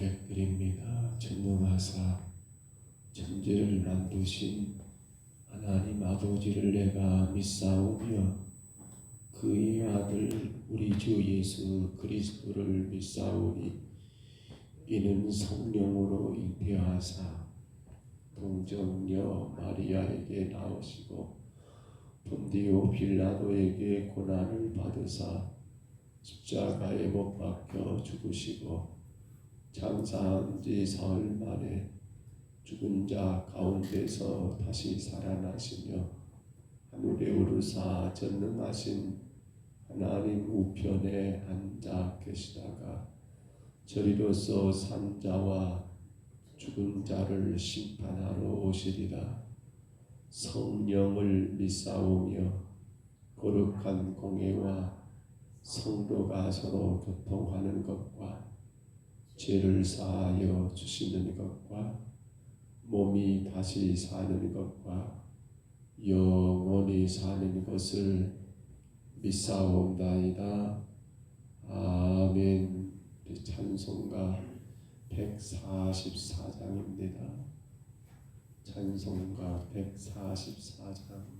고백드립니다. 전능하사 천지를 만드신 하나님 아버지를 내가 믿사오며 그의 아들 우리 주 예수 그리스도를 믿사오니 이는 성령으로 잉태하사 동정녀 마리아에게 나오시고 본디오 빌라도에게 고난을 받으사 십자가에 못 박혀 죽으시고 장사한 지 사흘 만에 죽은 자 가운데서 다시 살아나시며 하늘에 오르사 전능하신 하나님 우편에 앉아 계시다가 저리로서 산 자와 죽은 자를 심판하러 오시리라. 성령을 믿사오며 거룩한 공회와 성도가 서로 교통하는 것과 죄를 사하여 주시는 것과 몸이 다시 사는 것과 영원히 사는 것을 믿사옵나이다. 아멘. 찬송가 144장입니다. 찬송가 144장.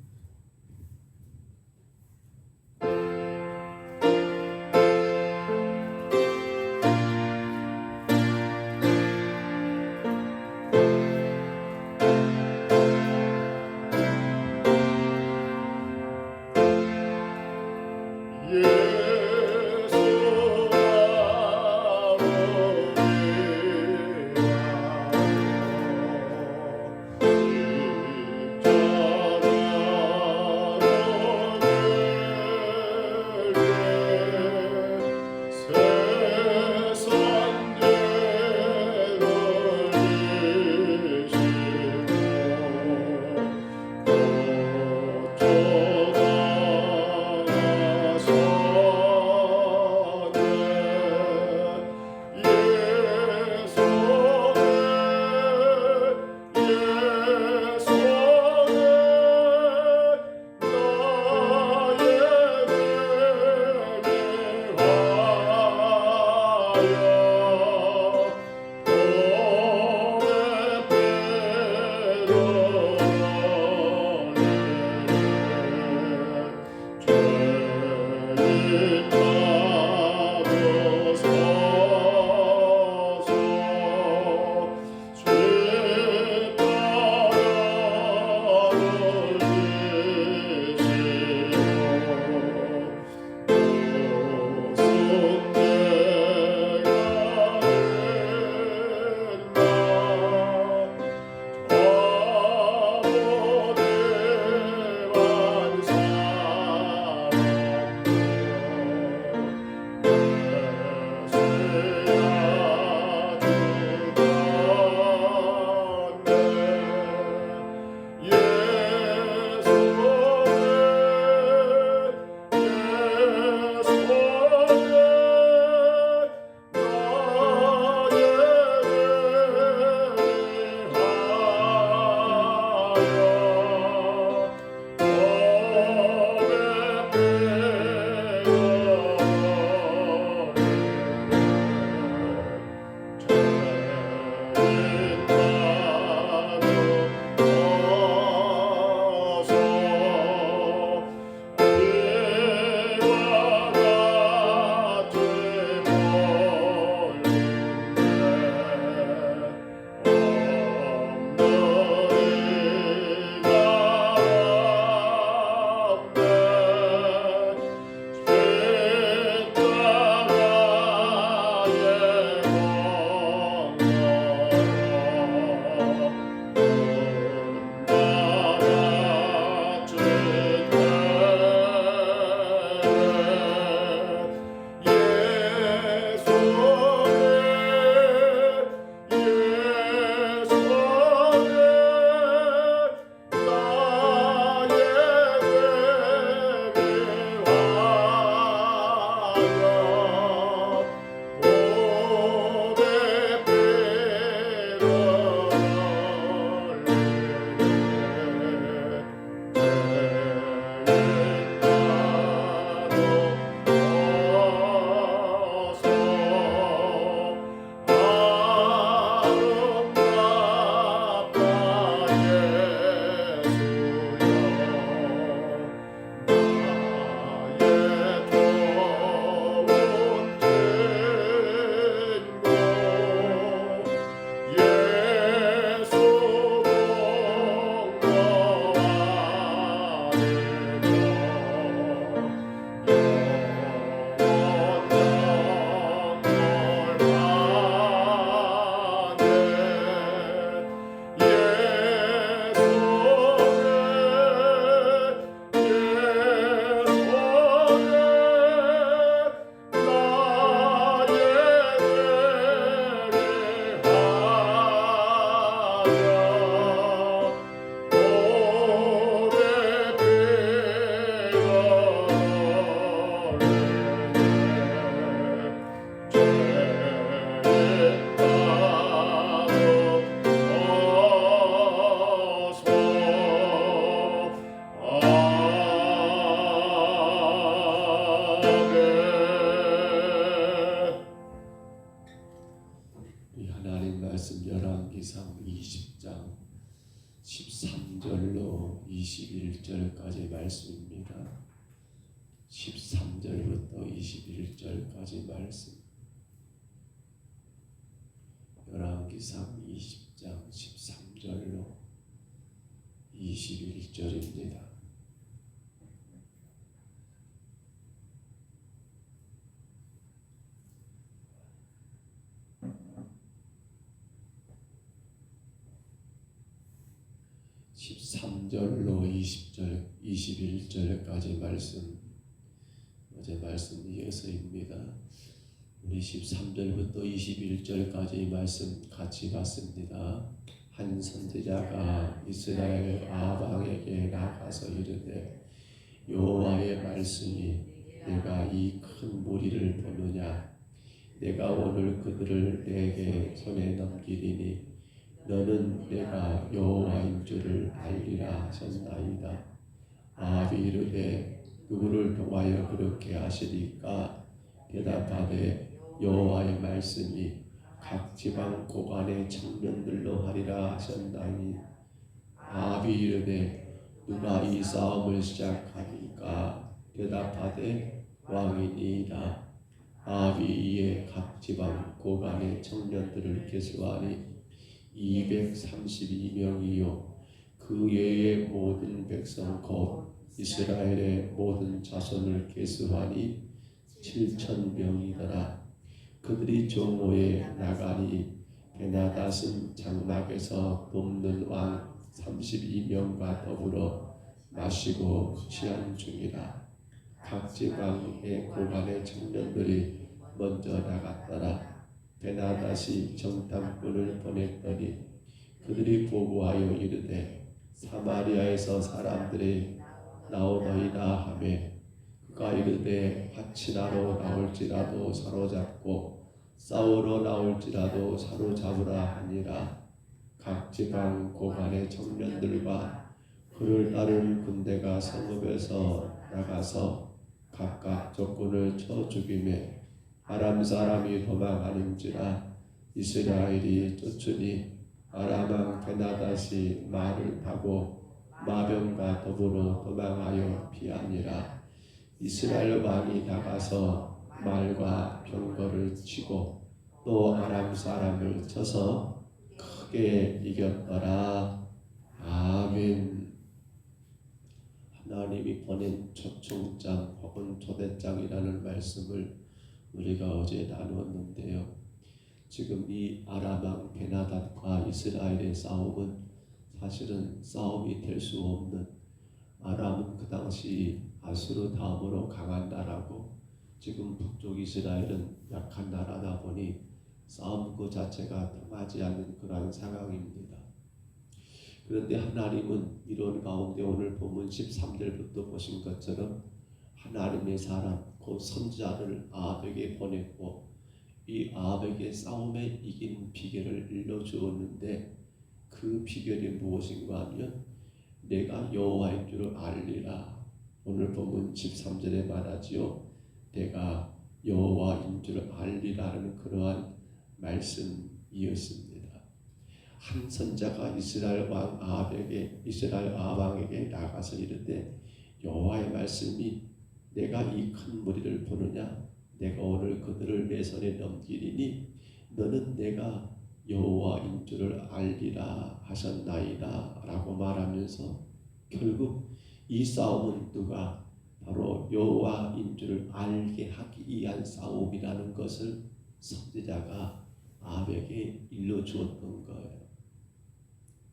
열왕기상 20장 13절로 21절까지 말씀입니다. 13절부터 21절까지 말씀. 열왕기상 20장 13절로 21절입니다. (13절로) 20절, 21절까지 말씀, 어제 말씀 이어서입니다. 우리 13절부터 21절까지 말씀 같이 봤습니다. 한 선지자가 이스라엘 아방에게 나가서 이르되 여호와의 말씀이 내가 이 큰 무리를 보느냐? 내가 오늘 그들을 내게 손에 넘기리니 너는 내가 여호와인 줄을 알리라 하셨나이다. 아합이 이르되 누구를 통하여 그렇게 하시리까? 대답하되 여호와의 말씀이 각 지방 고관의 청년들로 하리라 하셨나니 아합이 이르되 누가 이 싸움을 시작하리까? 대답하되 왕이니이다. 아합이 이에 각 지방 고관의 청년들을 계수하니 232명이요 그 외의 모든 백성 곧 이스라엘의 모든 자손을 계수하니 7,000명이더라. 그들이 정오에 나가니 베나닷은 장막에서 돕는 왕 32명과 더불어 마시고 취한 중이라. 각 지방의 고관의 청년들이 먼저 나갔더라. 베나닷이 정탐꾼을 보냈더니 그들이 보고하여 이르되 사마리아에서 사람들이 나오너이다 하매 그가 이르되 화친하러 나올지라도 사로잡고 싸우러 나올지라도 사로잡으라 하니라. 각 지방 고관의 청년들과 그를 따르는 군대가 성읍에서 나가서 각각 적군을 쳐 죽이매 아람 사람이 도망하는지라. 이스라엘이 쫓으니 아람 왕 베나닷이 말을 타고 마병과 더불어 도망하여 피하니라. 이스라엘 왕이 나가서 말과 병거를 치고 또 아람 사람을 쳐서 크게 이겼더라. 아멘. 하나님이 보낸 초청장 혹은 초대장이라는 말씀을 우리가 어제 나누었는데요. 지금 이 아람 왕 베나닷과 이스라엘의 싸움은 사실은 싸움이 될 수 없는, 아람은 그 당시 아수르 다음으로 강한 나라고 지금 북쪽 이스라엘은 약한 나라다 보니 싸움 그 자체가 통하지 않는 그러한 상황입니다. 그런데 하나님은 이런 가운데 오늘 본문 13절부터 보신 것처럼 하나님의 사람 그 선지자를 아합에게 보냈고 이 아합에게 싸움에 이긴 비결을 일러주었는데 그 비결이 무엇인가 하면 내가 여호와인 줄을 알리라. 오늘 본문 13절에 말하지요. 내가 여호와인 줄을 알리라는 그러한 말씀이었습니다. 한 선자가 이스라엘 왕 아합에게, 이스라엘 아합 왕에게 나가서 이르되 여호와의 말씀이 내가 이 큰 무리를 보느냐? 내가 오늘 그들을 내 손에 넘기리니 너는 내가 여호와인 줄을 알리라 하셨나이다 라고 말하면서 결국 이 싸움은 누가 바로 여호와인 줄을 알게 하기 위한 싸움이라는 것을 선지자가 아합에게 일러주었던 거예요.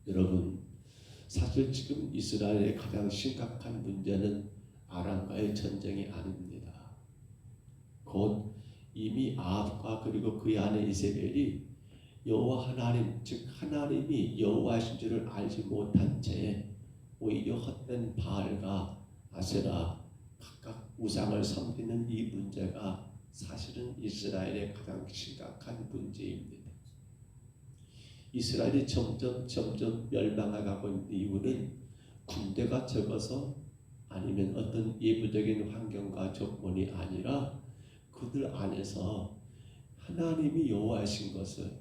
여러분, 사실 지금 이스라엘의 가장 심각한 문제는 아람과의 전쟁이 아닙니다. 곧 이미 아합과 그리고 그의 아내 이세벨이 여호와 하나님, 즉 하나님이 여호와이신 줄을 알지 못한 채 오히려 헛된 바알과 아세라 각각 우상을 섬기는 이 문제가 사실은 이스라엘의 가장 심각한 문제입니다. 이스라엘이 점점 멸망해가고 있는 이유는 군대가 적어서 아니면 어떤 예부적인 환경과 조건이 아니라 그들 안에서 하나님이 여호와이신 것을,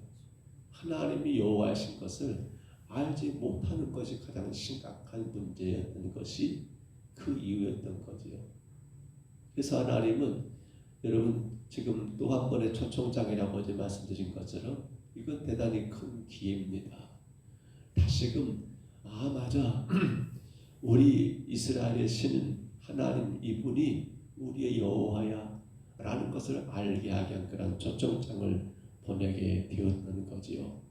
하나님이 여호와이신 것을 알지 못하는 것이 가장 심각한 문제였던 것이 그 이유였던 거지요. 그래서 하나님은 여러분 지금 또 한 번의 초청장이라고 어제 말씀드린 것처럼 이건 대단히 큰 기회입니다. 다시금 맞아 우리 이스라엘의 신은 하나님 이분이 우리의 여호와야 라는 것을 알게 하게 한 그런 초청장을 보내게 되었던 거지요.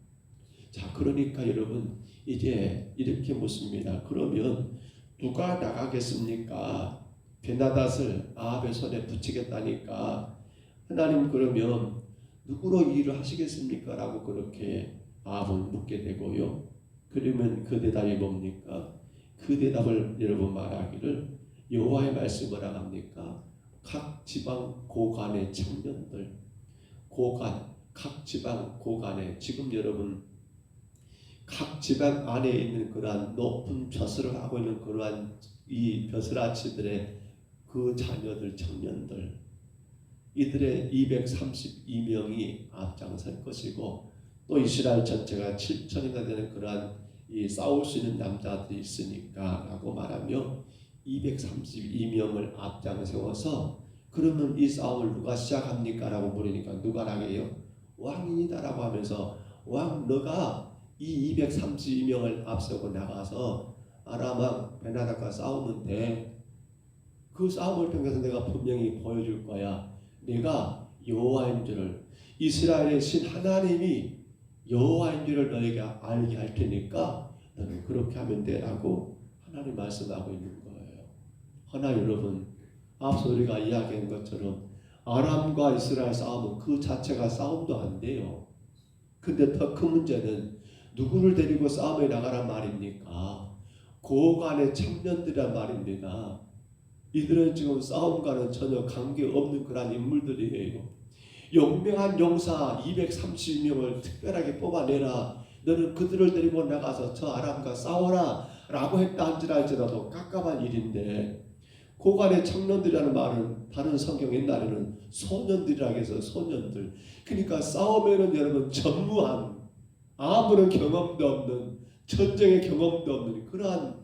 자, 그러니까 여러분 이제 이렇게 묻습니다. 그러면 누가 나가겠습니까? 베나닷을 아합의 손에 붙이겠다니까 하나님 그러면 누구로 이 일을 하시겠습니까? 라고 그렇게 아합은 묻게 되고요. 그러면 그 대답이 뭡니까? 그 대답을 여러분 말하기를 여호와의 말씀을 합니까? 각 지방 고관의 청년들, 각 지방 고관에 지금 여러분 각 지방 안에 있는 그러한 높은 벼슬을 하고 있는 그러한 이 벼슬아치들의 그 자녀들, 청년들, 이들의 232명이 앞장설 것이고 또 이스라엘 전체가 7천이나 되는 그러한 이 싸울 수 있는 남자들이 있으니까 라고 말하며 232명을 앞장 세워서 그러면 이 싸움을 누가 시작합니까? 라고 물으니까 누가 하게요? 왕이다 라고 하면서 왕 너가 이 232명을 앞세우고 나가서 아람왕 베나닷과 싸우면 돼. 그 싸움을 통해서 내가 분명히 보여줄 거야. 내가 여호와인 줄을 이스라엘의 신 하나님이 여호와인 줄을 너에게 알게 할 테니까 너는 그렇게 하면 돼 라고 하나님 말씀하고 있는 거예요. 하나 여러분 앞서 우리가 이야기한 것처럼 아람과 이스라엘 싸움은 그 자체가 싸움도 안 돼요. 근데 더 큰 문제는 누구를 데리고 싸움에 나가란 말입니까? 고관의 청년들이란 말입니다. 이들은 지금 싸움과는 전혀 관계없는 그런 인물들이에요. 용맹한 용사 230명을 특별하게 뽑아내라. 너는 그들을 데리고 나가서 저 아람과 싸워라 라고 했다 할지라도 깝깝한 일인데 고관의 청년들이라는 말은 다른 성경 옛날에는 소년들이라고 해서 소년들. 그러니까 싸움에는 여러분 전무한 아무런 경험도 없는 전쟁의 경험도 없는 그러한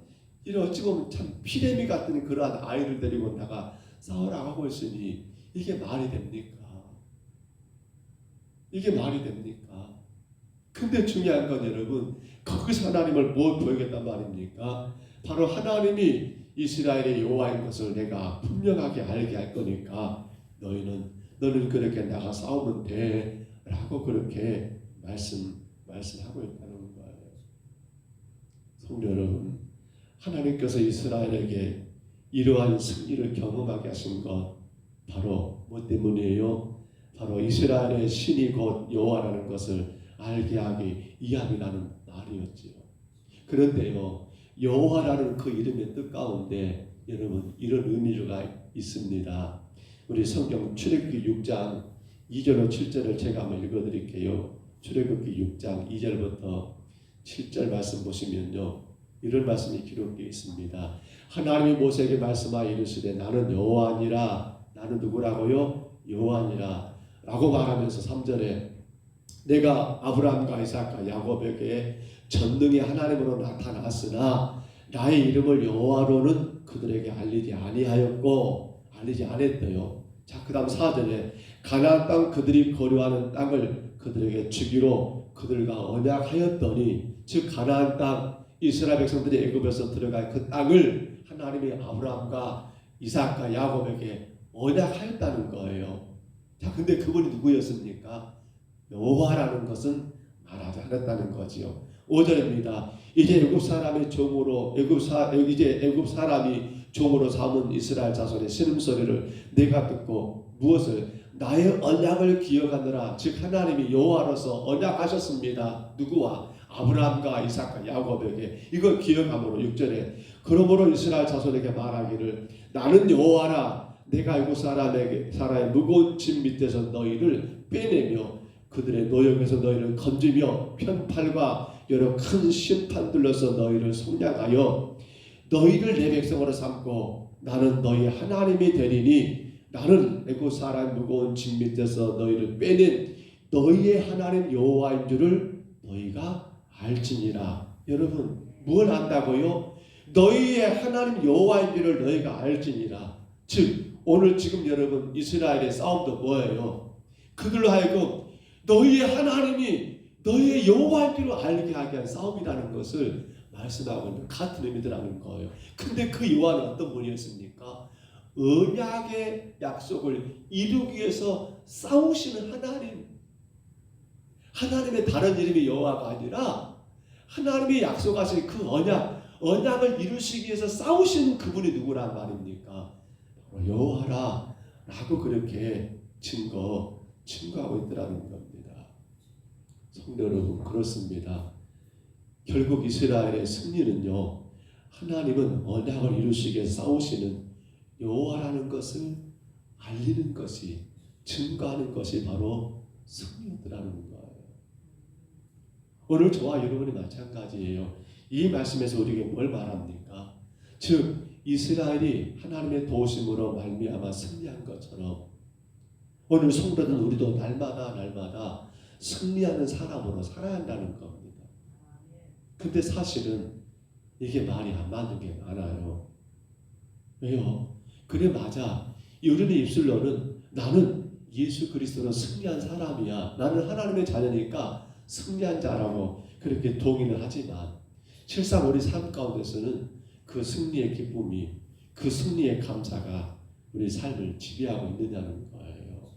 이런 어찌 보면 참 피레미 같은 그러한 아이를 데리고 나가 싸우라고 하고 있으니 이게 말이 됩니까? 이게 말이 됩니까? 근데 중요한 건 여러분 거기서 하나님을 뭘 보이겠단 말입니까? 바로 하나님이 이스라엘의 여호와인 것을 내가 분명하게 알게 할 거니까 너는 그렇게 나가 싸우면 돼 라고 그렇게 말씀하고 있다는 거예요. 성도 여러분 하나님께서 이스라엘에게 이러한 승리를 경험하게 하신 것 바로 뭐 때문이에요? 바로 이스라엘의 신이 곧 여호와라는 것을 알게 하기 위함이라는 말이었지요. 그런데요 여호와라는 그 이름의 뜻 가운데 여러분 이런 의미가 있습니다. 우리 성경 출애굽기 6장 2절로 7절을 제가 한번 읽어드릴게요. 출애굽기 6장 2절부터 7절 말씀 보시면요 이런 말씀이 기록되어 있습니다. 하나님이 모세에게 말씀하여 이르시되 나는 여호와니라. 나는 누구라고요? 여호와니라 라고 말하면서 3절에 내가 아브라함과 이삭과 야곱에게 전능의 하나님으로 나타났으나 나의 이름을 여호와로는 그들에게 알리지 않았대요. 자, 그 다음 4절에 가나안 땅 그들이 거류하는 땅을 그들에게 주기로 그들과 언약하였더니 즉 가나안 땅 이스라엘 백성들이 애굽에서 들어갈 그 땅을 하나님이 아브라함과 이삭과 야곱에게 언약하였다는 거예요. 자, 근데 그분이 누구였습니까? 여호와라는 것은 말하지 않았다는 거지요. 5절입니다. 이제 애굽 사람이 종으로 삼은 이스라엘 자손의 신음소리를 내가 듣고 무엇을 나의 언약을 기억하느라 즉 하나님이 여호와로서 언약하셨습니다. 누구와? 아브라함과 이삭과 야곱에게 이걸 기억함으로 6절에 그러므로 이스라엘 자손에게 말하기를 나는 여호와라. 내가 애굽 사람의 무거운 짐 밑에서 너희를 빼내며 그들의 노역에서 너희를 건지며 편팔과 여러 큰 심판들로서 너희를 속량하여 너희를 내 백성으로 삼고 나는 너희 하나님이 되리니 나는 애굽 사람 무거운 짐 밑에서 너희를 빼낸 너희의 하나님 여호와인 줄을 너희가 알지니라. 여러분 뭘 안다고요? 너희의 하나님 여호와인 줄을 너희가 알지니라. 즉 오늘 지금 여러분 이스라엘의 싸움도 뭐예요? 그들로 하여금 너희의 하나님이 너희의 여호와인 줄을 알게 하게 한 싸움이라는 것을 말씀하고 있는 같은 의미더라는 거예요. 근데 그 여호와는 어떤 분이었습니까? 언약의 약속을 이루기 위해서 싸우시는 하나님. 하나님의 다른 이름이 여호와가 아니라 하나님이 약속하신 그 언약을 이루시기 위해서 싸우시는 그분이 누구란 말입니까? 바로 여호와라 라고 그렇게 증거하고 있더라는 겁니다. 성도 여러분, 그렇습니다. 결국 이스라엘의 승리는요, 하나님은 언약을 이루시기 위해서 싸우시는 여호와라는 것을 알리는 것이, 증거하는 것이 바로 승리였더라는 거예요. 오늘 저와 여러분이 마찬가지예요. 이 말씀에서 우리에게 뭘 말합니까? 즉 이스라엘이 하나님의 도우심으로 말미암아 승리한 것처럼 오늘 성도는 우리도 날마다 승리하는 사람으로 살아야 한다는 겁니다. 근데 사실은 이게 말이 안 맞는 게 많아요. 왜요? 그래 맞아. 우리는 입술로는 나는 예수 그리스도로 승리한 사람이야. 나는 하나님의 자녀니까 승리한 자라고 그렇게 동의는 하지만 실상 우리 삶 가운데서는 그 승리의 기쁨이, 그 승리의 감사가 우리 삶을 지배하고 있느냐는 거예요.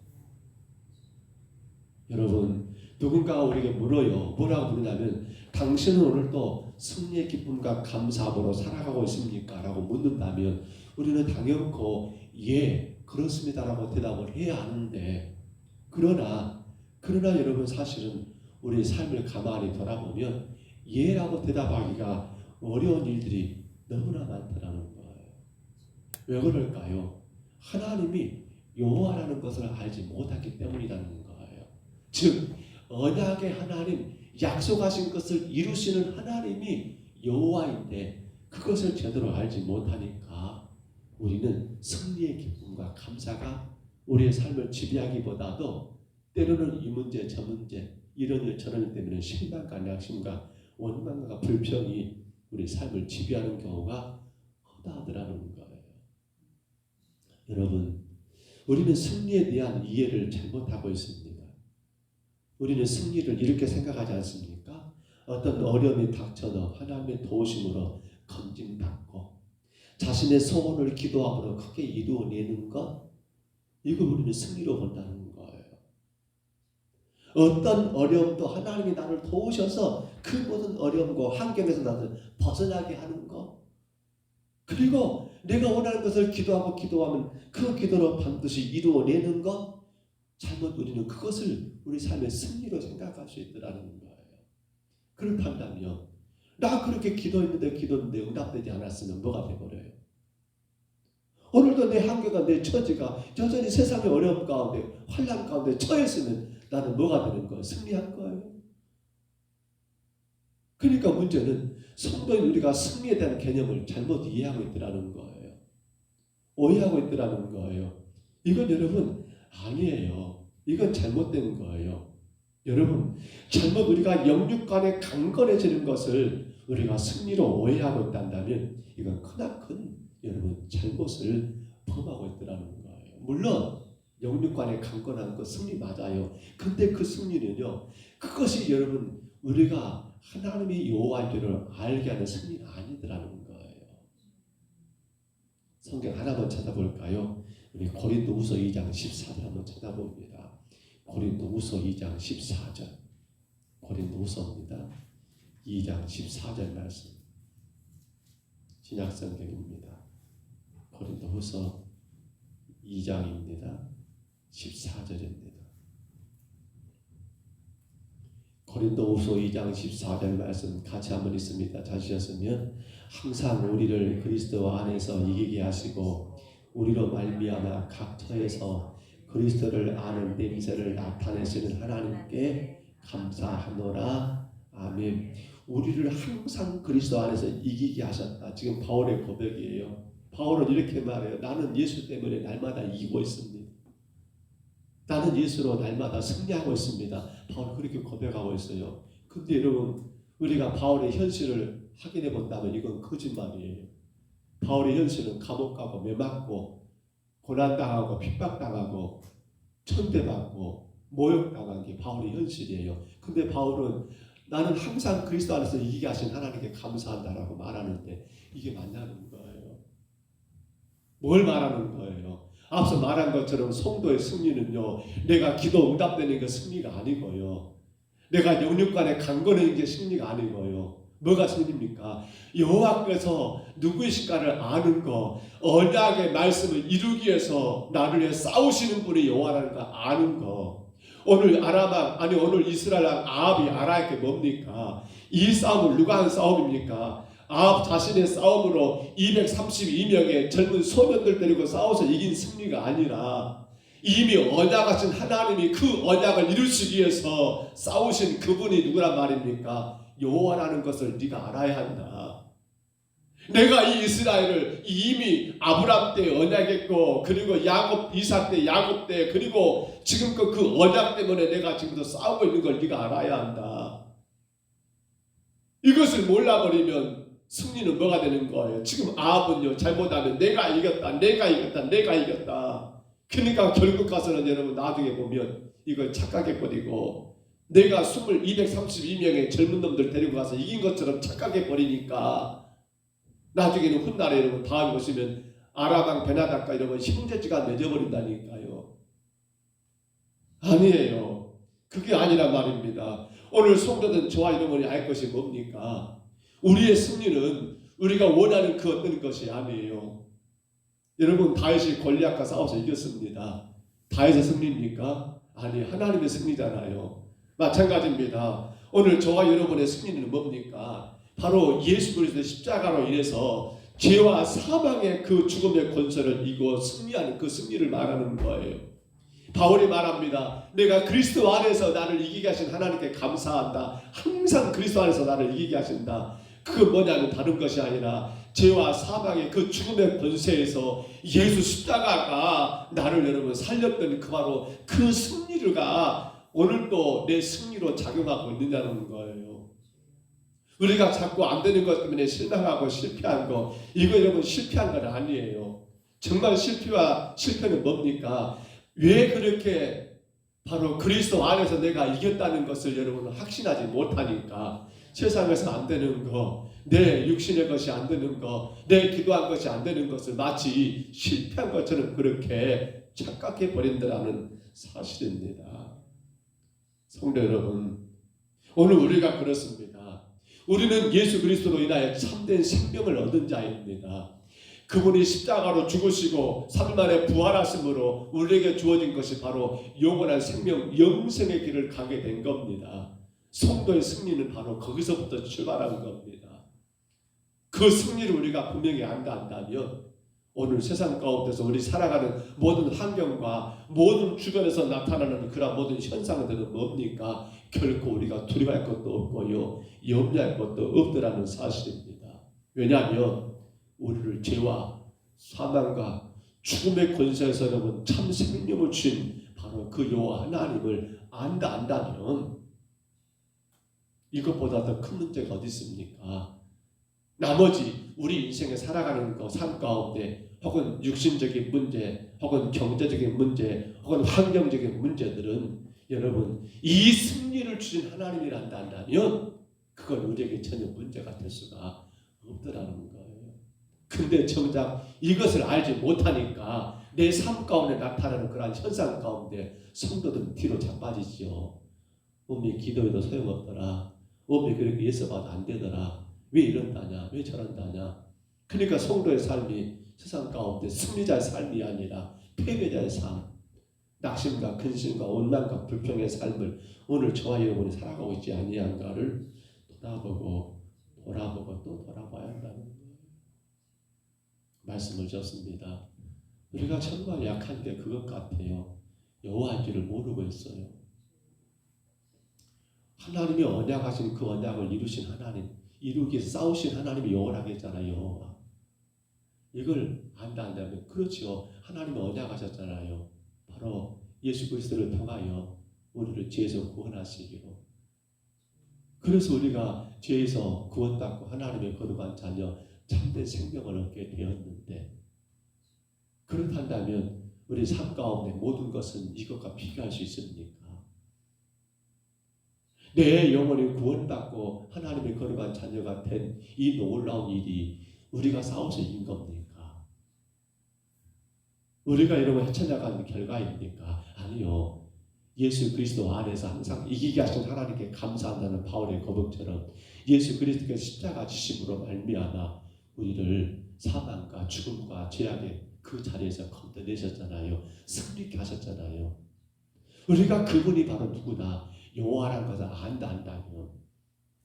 여러분, 누군가가 우리에게 물어요. 뭐라고 물으냐면 당신은 오늘도 승리의 기쁨과 감사함으로 살아가고 있습니까? 라고 묻는다면 우리는 당연코 예, 그렇습니다라고 대답을 해야 하는데 그러나 여러분 사실은 우리 삶을 가만히 돌아보면 예라고 대답하기가 어려운 일들이 너무나 많더라는 거예요. 왜 그럴까요? 하나님이 여호와라는 것을 알지 못하기 때문이라는 거예요. 즉 언약의 하나님, 약속하신 것을 이루시는 하나님이 여호와인데 그것을 제대로 알지 못하니까 우리는 승리의 기쁨과 감사가 우리의 삶을 지배하기보다도 때로는 이 문제 저 문제 이런 일 저런 일 때문에 실망과 낙심과 원망과 불평이 우리 삶을 지배하는 경우가 허다하더라는 거예요. 여러분, 우리는 승리에 대한 이해를 잘못하고 있습니다. 우리는 승리를 이렇게 생각하지 않습니까? 어떤 어려움이 닥쳐도 하나님의 도우심으로 건짐받고 자신의 소원을 기도함으로 크게 이루어내는 것, 이걸 우리는 승리로 본다는 거예요. 어떤 어려움도 하나님이 나를 도우셔서 그 모든 어려움과 환경에서 나를 벗어나게 하는 것, 그리고 내가 원하는 것을 기도하면 그 기도로 반드시 이루어내는 것, 잘못 우리는 그것을 우리 삶의 승리로 생각할 수 있더라는 거예요. 그렇다면 나 그렇게 기도했는데 응답되지 않았으면 뭐가 되버려요? 오늘도 내 한계가, 내 처지가 여전히 세상의 어려움 가운데 환난 가운데 처했으면 나는 뭐가 되는 거예요? 승리한 거예요. 그러니까 문제는 성도인 우리가 승리에 대한 개념을 잘못 이해하고 있더라는 거예요. 오해하고 있더라는 거예요. 이건 여러분 아니에요. 이건 잘못된 거예요. 여러분 잘못 우리가 영육간에 강건해지는 것을 우리가 승리로 오해하고 있다면 이건 크나큰 여러분 잘못을 범하고 있더라는 거예요. 물론 영육간에 강건한 것 승리 맞아요. 근데 그 승리는요, 그것이 여러분 우리가 하나님의 여호와인 줄을 알게 하는 승리는 아니더라는 거예요. 성경 하나만 찾아볼까요? 우리 고린도후서 2장 14절 한번 찾아봅니다. 고린도후서 2장 14절. 고린도후서입니다. 2장 14절 말씀. 신약성경입니다. 고린도후서 2장입니다. 14절입니다. 고린도후서 2장 14절 말씀 같이 한번 읽습니다. 찾으셨으면 항상 우리를 그리스도 안에서 이기게 하시고 우리로 말미암아 각 처에서 그리스도를 아는 냄새를 나타내시는 하나님께 감사하노라. 아멘. 우리를 항상 그리스도 안에서 이기게 하셨다. 지금 바울의 고백이에요. 바울은 이렇게 말해요. 나는 예수 때문에 날마다 이기고 있습니다. 나는 예수로 날마다 승리하고 있습니다. 바울 그렇게 고백하고 있어요. 근데 여러분, 우리가 바울의 현실을 확인해 본다면 이건 거짓말이에요. 바울의 현실은 감옥 가고 매 맞고 고난당하고 핍박당하고 천대받고 모욕당한 게 바울의 현실이에요. 근데 바울은 나는 항상 그리스도 안에서 이기게 하신 하나님께 감사한다라고 말하는데 이게 맞냐는 거예요. 뭘 말하는 거예요? 앞서 말한 것처럼 성도의 승리는요, 내가 기도 응답되는 게 승리가 아니고요, 내가 영육간에 강건해진 게 승리가 아니고요. 뭐가 승리입니까? 여호와께서 누구이실까를 아는 거, 언약의 말씀을 이루기 위해서 나를 위해 싸우시는 분이 여호와라는 거 아는 거. 오늘 오늘 이스라엘 왕 아합이 알아야 게 뭡니까? 이 싸움을 누가 한 싸움입니까? 아합 자신의 싸움으로 232명의 젊은 소년들 데리고 싸워서 이긴 승리가 아니라 이미 언약하신 하나님이 그 언약을 이루시기 위해서 싸우신 그분이 누구란 말입니까? 여호와라는 것을 네가 알아야 한다. 내가 이 이스라엘을 이미 아브람 때 언약했고, 그리고 야곱 이삭 때 야곱 때, 그리고 지금껏 그 언약 때문에 내가 지금도 싸우고 있는 걸 네가 알아야 한다. 이것을 몰라버리면 승리는 뭐가 되는 거예요? 지금 아합은요, 잘못하면 내가 이겼다. 그러니까 결국 가서는 여러분 나중에 보면 이걸 착각해버리고, 내가 232명의 젊은 놈들 데리고 가서 이긴 것처럼 착각해버리니까 나중에는 훗날에 여러분 다음에 보시면 아람왕 베나닥과 이러면 형제지가 맺어버린다니까요. 아니에요. 그게 아니란 말입니다. 오늘 성도들 저와 여러분이 알 것이 뭡니까? 우리의 승리는 우리가 원하는 그 어떤 것이 아니에요. 여러분, 다윗이 골리앗과 싸워서 이겼습니다. 다윗의 승리입니까? 아니, 하나님의 승리잖아요. 마찬가지입니다. 오늘 저와 여러분의 승리는 뭡니까? 바로 예수 그리스도의 십자가로 인해서 죄와 사망의 그 죽음의 권세를 이기고 승리하는 그 승리를 말하는 거예요. 바울이 말합니다. 내가 그리스도 안에서 나를 이기게 하신 하나님께 감사한다. 항상 그리스도 안에서 나를 이기게 하신다. 그건 뭐냐면 다른 것이 아니라 죄와 사망의 그 죽음의 권세에서 예수 십자가가 나를 여러분 살렸던 그 바로 그 승리가 오늘도 내 승리로 작용하고 있느냐는 거예요. 우리가 자꾸 안 되는 것 때문에 실망하고 실패한 거, 이거 여러분 실패한 건 아니에요. 정말 실패는 뭡니까? 왜 그렇게 바로 그리스도 안에서 내가 이겼다는 것을 여러분은 확신하지 못하니까 세상에서 안 되는 거, 내 육신의 것이 안 되는 거, 내 기도한 것이 안 되는 것을 마치 실패한 것처럼 그렇게 착각해 버린다는 사실입니다. 성도 여러분, 오늘 우리가 그렇습니다. 우리는 예수 그리스도로 인하여 참된 생명을 얻은 자입니다. 그분이 십자가로 죽으시고 3일 만에 부활하심으로 우리에게 주어진 것이 바로 영원한 생명, 영생의 길을 가게 된 겁니다. 성도의 승리는 바로 거기서부터 출발한 겁니다. 그 승리를 우리가 분명히 안다면 오늘 세상 가운데서 우리 살아가는 모든 환경과 모든 주변에서 나타나는 그런 모든 현상들은 뭡니까? 결코 우리가 두려워할 것도 없고요, 염려할 것도 없더라는 사실입니다. 왜냐하면 우리를 죄와 사망과 죽음의 권세에서 여러분 참 생명을 주신 바로 그 여호와 하나님을 안다면 이것보다 더 큰 문제가 어디 있습니까? 나머지 우리 인생에 살아가는 삶 가운데 혹은 육신적인 문제, 혹은 경제적인 문제, 혹은 환경적인 문제들은 여러분 이 승리를 주신 하나님이란다면 그건 우리에게 전혀 문제가 될 수가 없더라는 거예요. 근데 정작 이것을 알지 못하니까 내 삶 가운데 나타나는 그러한 현상 가운데 성도들은 뒤로 자빠지죠. 몸이 기도해도 소용없더라. 몸이 그렇게 예서봐도 안 되더라. 왜 이런다냐? 왜 저런다냐? 그러니까 성도의 삶이 세상 가운데 승리자의 삶이 아니라 패배자의 삶, 낙심과 근심과 원망과 불평의 삶을 오늘 저와 여러분이 살아가고 있지 아니한가를 돌아보고 또 돌아봐야 한다는 거예요. 말씀을 줬습니다. 우리가 정말 약한 게 그것 같아요. 여호와인 줄을 모르고 있어요. 하나님이 언약하신 그 언약을 이루신 하나님, 이루기 위해서 싸우신 하나님이 여호와라고 했잖아요. 이걸 안다면 그렇죠. 하나님이 언약하셨잖아요. 바로 예수 그리스도를 통하여 우리를 죄에서 구원하시기로. 그래서 우리가 죄에서 구원받고 하나님의 거룩한 자녀 참된 생명을 얻게 되었는데, 그렇다면 우리 삶 가운데 모든 것은 이것과 비교할 수 있습니까? 내 영혼이 구원받고 하나님의 거룩한 자녀가 된 이 놀라운 일이 우리가 싸워서 이긴 겁니까? 우리가 여러분 헤쳐나가는 결과입니까? 아니요. 예수 그리스도 안에서 항상 이기게 하신 하나님께 감사한다는 바울의 고백처럼 예수 그리스도께서 십자가 지심으로 말미암아 우리를 사망과 죽음과 죄악의 그 자리에서 건져내셨잖아요. 승리케 하셨잖아요. 우리가 그분이 바로 누구나 여호와라는 것을 안다면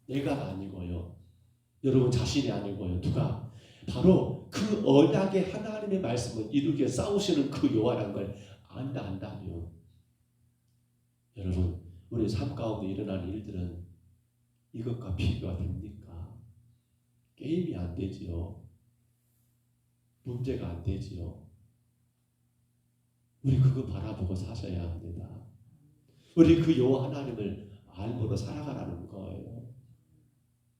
내가 아니고요. 여러분 자신이 아니고요. 누가? 바로 그 언약의 하나님의 말씀을 이루기 위해 싸우시는 그 여호와라는 걸 안다면 여러분 우리 삶 가운데 일어나는 일들은 이것과 비교가 됩니까? 게임이 안 되지요. 문제가 안 되지요. 우리 그거 바라보고 사셔야 합니다. 우리 그 여호와 하나님을 알므로 살아가라는 거예요.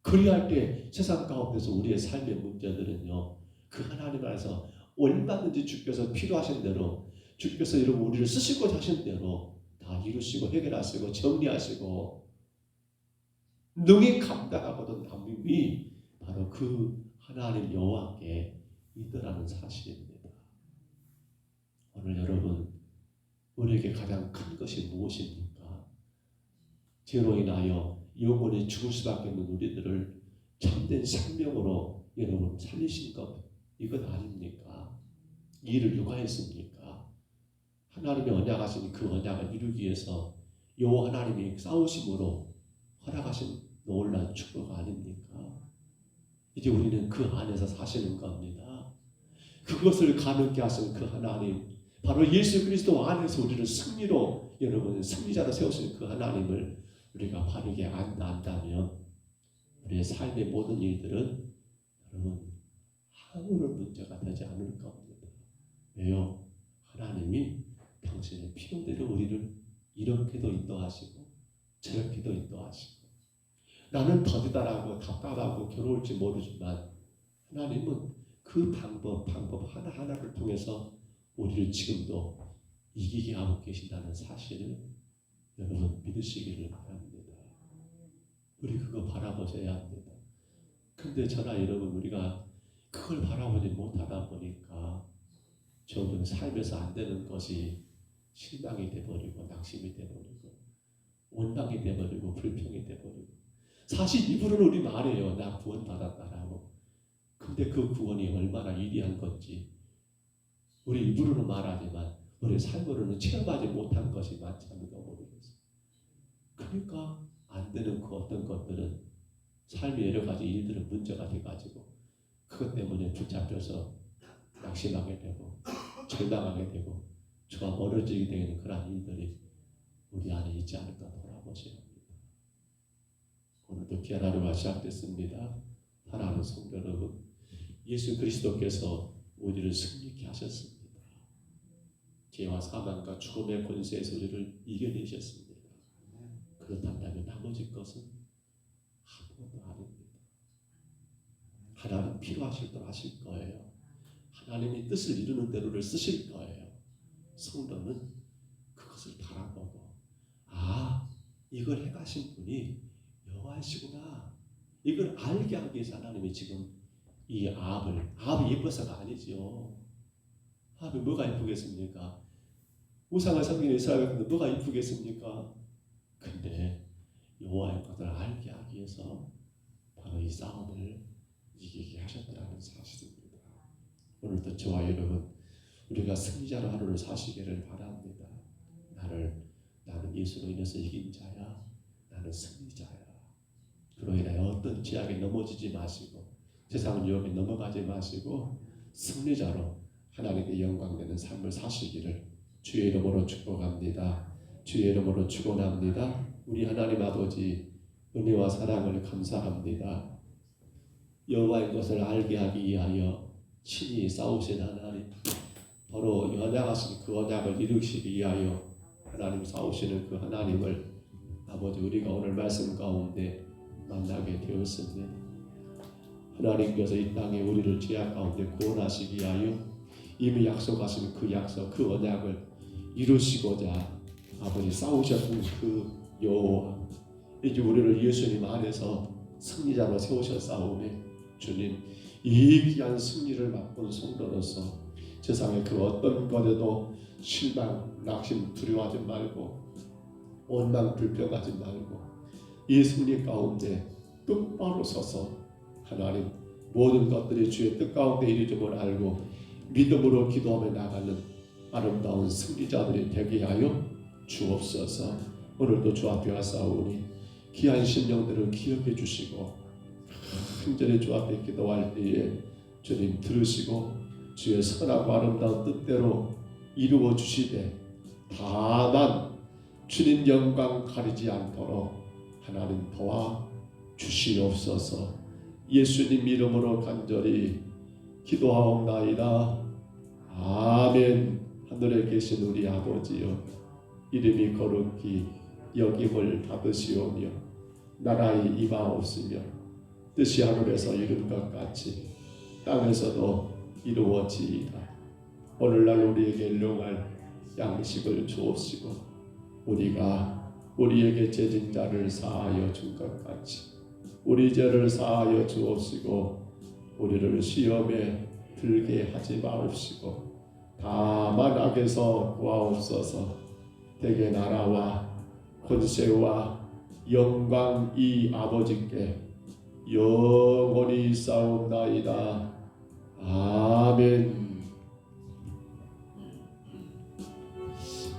그리할 때 세상 가운데서 우리의 삶의 문제들은요, 그 하나님 안에서 얼마든지 주께서 필요하신 대로 주께서 이런 우리를 쓰시고자 하신 대로 다 이루시고 해결하시고 정리하시고 능히 감당하거든 남음이 바로 그 하나님 여호와께 있더라는 사실입니다. 오늘 여러분 우리에게 가장 큰 것이 무엇입니까? 죄로 인하여 영원히 죽을 수밖에 없는 우리들을 참된 생명으로 여러분 살리신 것 이것 아닙니까? 이 일을 누가 했습니까? 하나님이 언약하신 그 언약을 이루기 위해서 여호와 하나님이 싸우심으로 허락하신 놀라운 축복 아닙니까? 이제 우리는 그 안에서 사시는 겁니다. 그것을 가능케 하신 그 하나님 바로 예수 그리스도 안에서 우리를 승리로 여러분 승리자로 세우신 그 하나님을 우리가 바르게 안다면 우리의 삶의 모든 일들은 여러분 아무런 문제가 되지 않을 겁니다. 왜요? 하나님이 당신의 필요대로 우리를 이렇게도 인도하시고 저렇게도 인도하시고 나는 더디다라고 답답하고 괴로울지 모르지만 하나님은 그 방법 하나하나를 통해서 우리를 지금도 이기게 하고 계신다는 사실을 여러분 믿으시기를 바랍니다. 우리 그거 바라보셔야 합니다. 근데 저나 여러분 우리가 그걸 바라보지 못하다 보니까 점점 삶에서 안 되는 것이 실망이 돼버리고 낙심이 돼버리고 원망이 돼버리고 불평이 돼버리고 사실 입으로는 우리 말해요. 나 구원받았다라고. 근데 그 구원이 얼마나 위대한 건지 우리 입으로는 말하지만 우리 삶으로는 체험하지 못한 것이 많지 않은가 모르겠어요. 그러니까 안 되는 그 어떤 것들은 삶의 여러 가지 일들은 문제가 돼가지고 그것 때문에 붙잡혀서 낙심하게 되고 절망하게 되고 저와 멀어지게 되는 그런 일들이 우리 안에 있지 않을까 돌아보셔야 합니다. 오늘도 귀한 하루가 시작됐습니다. 사랑하는 성도 여러분, 예수 그리스도께서 우리를 승리케 하셨습니다. 죄와 사망과 죽음의 권세에서 우리를 이겨내셨습니다. 그렇다면 나머지 것은 아무것도 아닙니다. 하나님 필요하실 대로 하실 거예요. 하나님이 뜻을 이루는 대로를 쓰실 거예요. 성도는 그것을 바라보고 이걸 해가신 분이 여호와시구나. 이걸 알게 하기 위해서 하나님이 지금 이 아합이 예뻐서가 아니지요. 아합이 뭐가 예쁘겠습니까? 우상을 섬기는 이스라엘 같은데 뭐가 예쁘겠습니까? 근데 여호와의 것을 알게 하기 위해서 바로 이 싸움을 이기게 하셨다는 사실입니다. 오늘도 저와 여러분 우리가 승리자로 하루를 사시기를 바랍니다. 나는 예수로 인해서 이긴 자야. 나는 승리자야. 그로 인하여 어떤 죄악에 넘어지지 마시고 세상 유혹에 넘어가지 마시고 승리자로 하나님께 영광되는 삶을 사시기를 주의 이름으로 축복합니다. 주의 이름으로 축원합니다. 우리 하나님 아버지 은혜와 사랑을 감사합니다. 여호와의 것을 알게 하기 위하여 친히 싸우신 하나님, 바로 언약하신 그 언약을 이루시기 위하여 하나님 싸우시는 그 하나님을 아버지 우리가 오늘 말씀 가운데 만나게 되었습니다. 하나님께서 이 땅에 우리를 죄악 가운데 구원하시기 위하여 이미 약속하신 그 약속, 그 언약을 이루시고자 아버지 싸우셨던 그 여호와, 이제 우리를 예수님 안에서 승리자로 세우셨사오매 주님, 이 귀한 승리를 맛본 성도로서 세상의 그 어떤 것에도 실망, 낙심, 두려워하지 말고 원망, 불평하지 말고 이 승리 가운데 똑바로 서서 하나님 모든 것들이 주의 뜻 가운데 이루어짐을 알고 믿음으로 기도하며 나가는 아름다운 승리자들이 되게 하여 주옵소서. 오늘도 주 앞에 왔사오니 귀한 심령들을 기억해 주시고 간절히 주 앞에 기도할 때에 주님 들으시고 주의 선하고 아름다운 뜻대로 이루어 주시되 다만 주님 영광 가리지 않도록 하나님 도와 주시옵소서. 예수님 이름으로 간절히 기도하옵나이다. 아멘. 하늘에 계신 우리 아버지여, 이름이 거룩히 여김을 받으시오며 나라의 임하옵시며 뜻이 하늘에서 이룬 것 같이 땅에서도 이루어지이다. 오늘날 우리에게 일용할 양식을 주옵시고 우리가 우리에게 죄진 자를 사하여 준 것 같이 우리 죄를 사하여 주옵시고 우리를 시험에 들게 하지 마옵시고 다만 악에서 구하옵소서. 대개 나라와 권세와 영광이 아버지께 영원히 있사옵나이다. 아멘.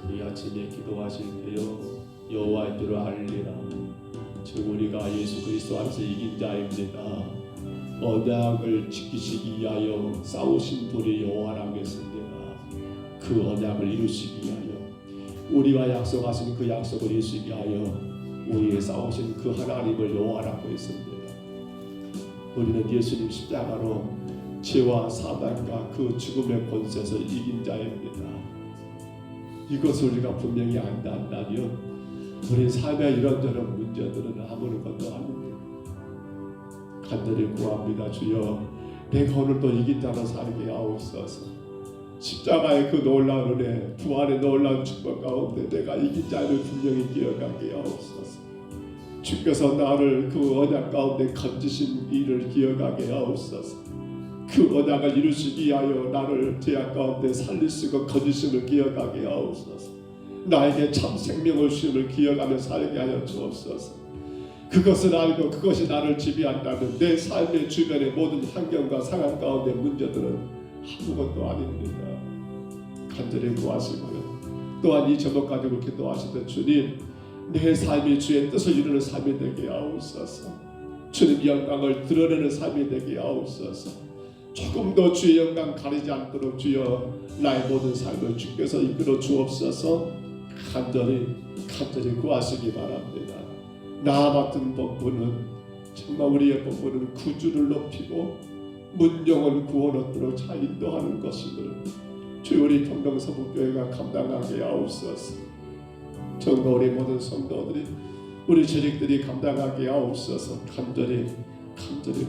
우리 아침에 기도하실 때요 여호와의 뜻을 알리라. 즉 우리가 예수 그리스도 안에서 이긴 자입니다. 언약을 지키시기 위하여 싸우신 분이 여호와라고 했습니다. 그 언약을 이루시기 위하여 우리와 약속하신 그 약속을 이루시기 위하여 우리에게 싸우신 그 하나님을 여호와라고 했습니다. 우리는 예수님 십자가로 죄와 사단과 그 죽음의 권세에서 이긴 자입니다. 이것을 우리가 분명히 안다면 우리 삶의 이런저런 문제들은 아무것도 아닙니다. 간절히 구합니다. 주여, 내가 오늘도 이긴 자로 살게 하옵소서. 십자가의 그 놀라운 은혜, 부활의 놀라운 축복 가운데 내가 이긴 자를 분명히 기억하게 하옵소서. 주께서 나를 그 언약 가운데 건지신 일을 기억하게 하옵소서. 그 언약을 이루시기 위하여 나를 죄악 가운데 살리시고 건지심을 기억하게 하옵소서. 나에게 참 생명을 주심을 기억하며 살게 하여 주옵소서. 그것을 알고 그것이 나를 지배한다면 내 삶의 주변의 모든 환경과 상황 가운데 문제들은 아무것도 아닙니다. 간절히 구하시고요. 또한 이 제목 가지고 기도하시던 주님, 내 삶이 주의 뜻을 이루는 삶이 되게 하옵소서. 주님 영광을 드러내는 삶이 되게 하옵소서. 조금도 주의 영광 가리지 않도록 주여 나의 모든 삶을 주께서 이끌어 주옵소서. 간절히 구하시기 바랍니다. 나 같은 법부는 정말 우리의 법부는 구주를 높이고 문영은 구원 얻도록 잘 인도하는 것임을 주 우리 평강서북교회가 감당하게 하옵소서. 정말 우리 모든 성도들이 우리 재직들이 감당하게 하옵소서. 간절히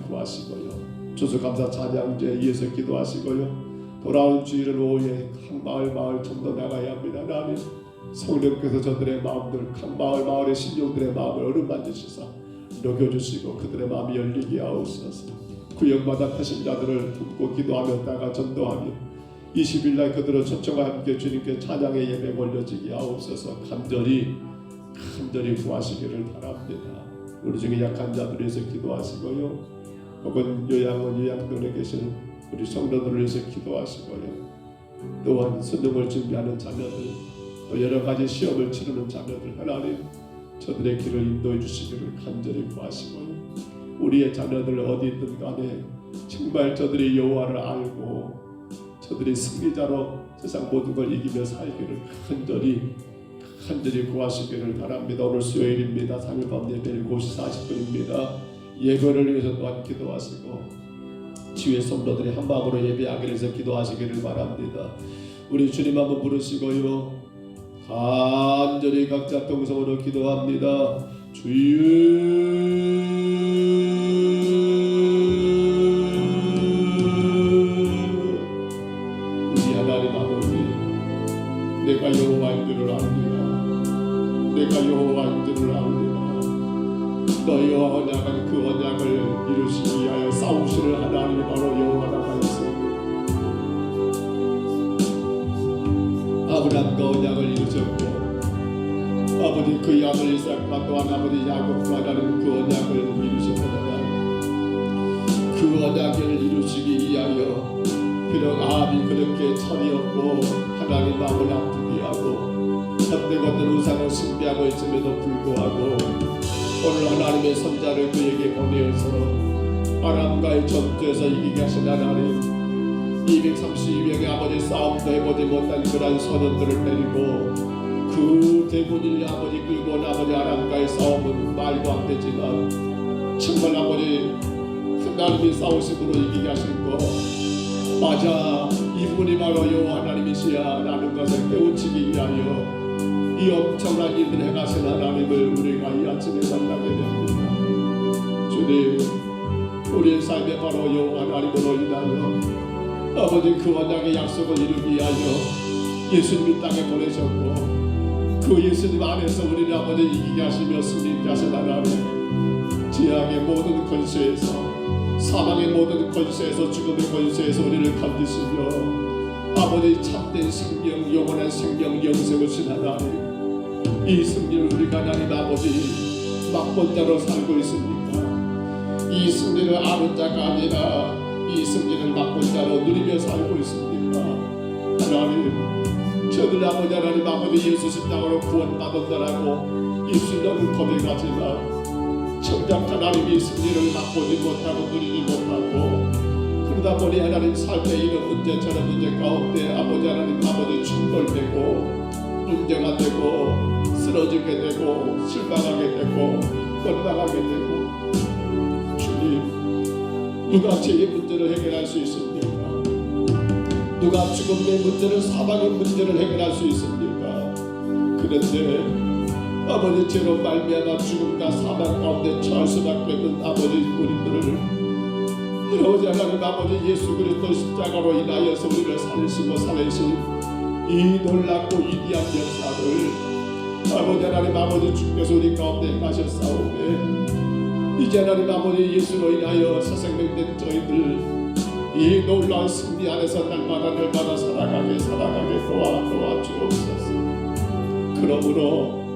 구하시고요. 주수감사 찬양제 위에서 기도하시고요. 돌아온 주일은 오후에 각 마을 전도 나가야 합니다. 하나님, 성령께서 저들의 마음들, 각 마을의 신령들의 마음을 어루만지시사 녹여주시고 그들의 마음이 열리게 하옵소서. 구역마다 패신자들을 품고 기도하며 따가 전도하며 20일날 그들을 초청과 함께 주님께 찬양의 예배 올려지게 하옵소서. 간절히 구하시기를 바랍니다. 우리 중에 약한 자들을 위해서 기도하시고요. 혹은 요양원에 계신 우리 성도들을 위해서 기도하시고요. 또한 수능을 준비하는 자녀들, 또 여러 가지 시험을 치르는 자녀들, 하나님 저들의 길을 인도해 주시기를 간절히 구하시고요. 우리의 자녀들 어디 있든 간에 정말 저들이 여호와를 알고 저들이 승리자로 세상 모든 걸 이기며 살기를 간절히 구하시기를 바랍니다. 오늘 수요일입니다. 3일 밤 예배 7시 40분입니다. 예배를 위해서 또한 기도하시고 주의 성도들이 한 마음으로 예배하기 위해서 기도하시기를 바랍니다. 우리 주님 한번 부르시고요. 간절히 각자 동성으로 기도합니다. 우리 하나님 아버지, 내가 여호와인 줄을 압니다. 내가 여호와인 줄을 압니다. 너희와 언약한 그 언약을 이루시기 위하여 싸우시는 하나님이 바로 여호와라고 하였습니다. 아브라함과 언약을 이루셨고 아버지 그 아들 이삭과 또한 아버지 야곱과 하나님 그 언약을 이루셨거든요. 그 언약을 이루시기 위하여 비록 아합이 그렇게 철이었고 하나님 마음을 아프게 하고 현대같은 우상을 숭배하고 있음에도 불구하고 오늘 하나님의 선자를 그에게 보내어서 아람과의 전투에서 이기게 하신 하나님, 232명의 아버지 싸움도 해보지 못한 그런 선원들을 데리고 그 대군일 아버지 끌고 온 아버지 아람과의 싸움은 말도 안 되지만 정말 아버지 하나님이 싸우심으로 이기게 하신 거 맞아, 이분이 바로 여호와 하나님이시야 라는 것을 깨우치기 위하여 이 엄청난 일을 행하신 하나님을 우리가 이 아침에 만나게 됩니다. 주님, 우리의 삶에 바로 여호와 하나님으로 인하여 아버지 그 언약의 약속을 이루기 위하여 예수님이 땅에 보내셨고 그 예수님 안에서 우리를 아버지 이기게 하시며 승리케 하신 하나님, 지향의 모든 권세에서 사망의 모든 권세에서 죽음의 권세에서 우리를 건지시며 아버지 참된 생명, 영원한 생명, 영생을 신 하나님, 이 승리를 우리가 하나님 아버지 맛본 자로 살고 있습니까? 이 승리를 아는 자가 아니라 이 승리를 맛본 자로 누리며 살고 있습니까? 하나님, 저들 아버지 하나님 아버지 예수 십자가로 구원받은 자라고 입술로는 고백하지만 정작 하나님이 승리를 맛보지 못하고 누리지 못하고 그러다 보니 하나님 삶에 이런 문제 저런 문제 가운데 아버지 하나님 아버지 충돌되고 문제가 되고 쓰러지게 되고 실망하게 되고 원망하게 되고, 주님, 누가 죄의 문제를 해결할 수 있습니까? 누가 죽음의 문제를, 사망의 문제를 해결할 수 있습니까? 그런데 아버지 죄로 말미암아 죽음과 사망 가운데 처할 수밖에 없는 아버지 우리들을 아버지 하나님 아버지 예수 그리스도 십자가로 인하여서 우리를 살리시고 살리신 이 놀랍고 위대한 역사를 아버지 하나님 아버지 주께서 우리 가운데 가셨사오매 이제 하나님 아버지 예수로 인하여 새 생명된 저희들 이 놀라운 승리 안에서 날마다 살아가게 도와주옵소서. 그러므로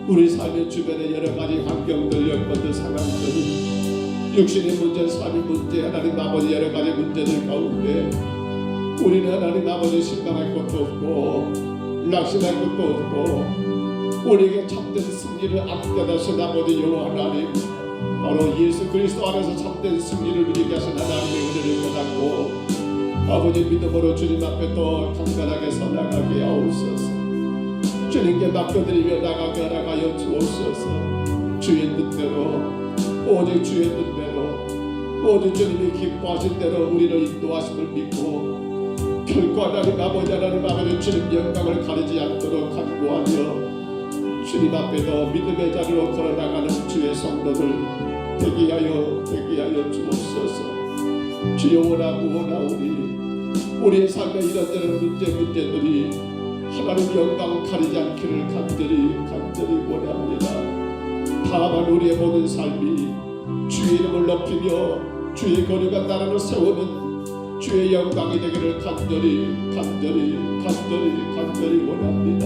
우리 삶의 주변의 여러 가지 환경들, 여건들, 상황들, 육신의 문제, 삶의 문제, 하나님 아버지 여러 가지 문제들 가운데 우리는 하나님 아버지 실망할 것도 없고 낙심할 것도 없고 우리에게 참된 승리를 앞겨다신 아버지 여호와 하나님, 바로 예수 그리스도 안에서 참된 승리를 누리게 하신 하나님의 은혜를 깨닫고 아버지 믿음으로 주님 앞에 더 강건하게 서나가게 하옵소서. 주님께 맡겨드리며 나가게 하여 주옵소서. 주의 뜻대로, 오직 주의 뜻대로, 오직 주님이 기뻐하신 대로 우리를 인도하심을 믿고 결코 하나님 아버지 주님 영광을 가리지 않도록 간구하며 주님 앞에 더 믿음의 자리로 걸어나가는 주의 성도들 되게 하여 주옵소서. 주여 원하오니 우리의 삶의 이런저런 문제들이 하나님 영광을 가리지 않기를 간절히 원합니다. 다만 우리의 모든 삶이 주의 이름을 높이며 주의 거룩한 나라를 세우는 주의 영광이 되기를 간절히 원합니다.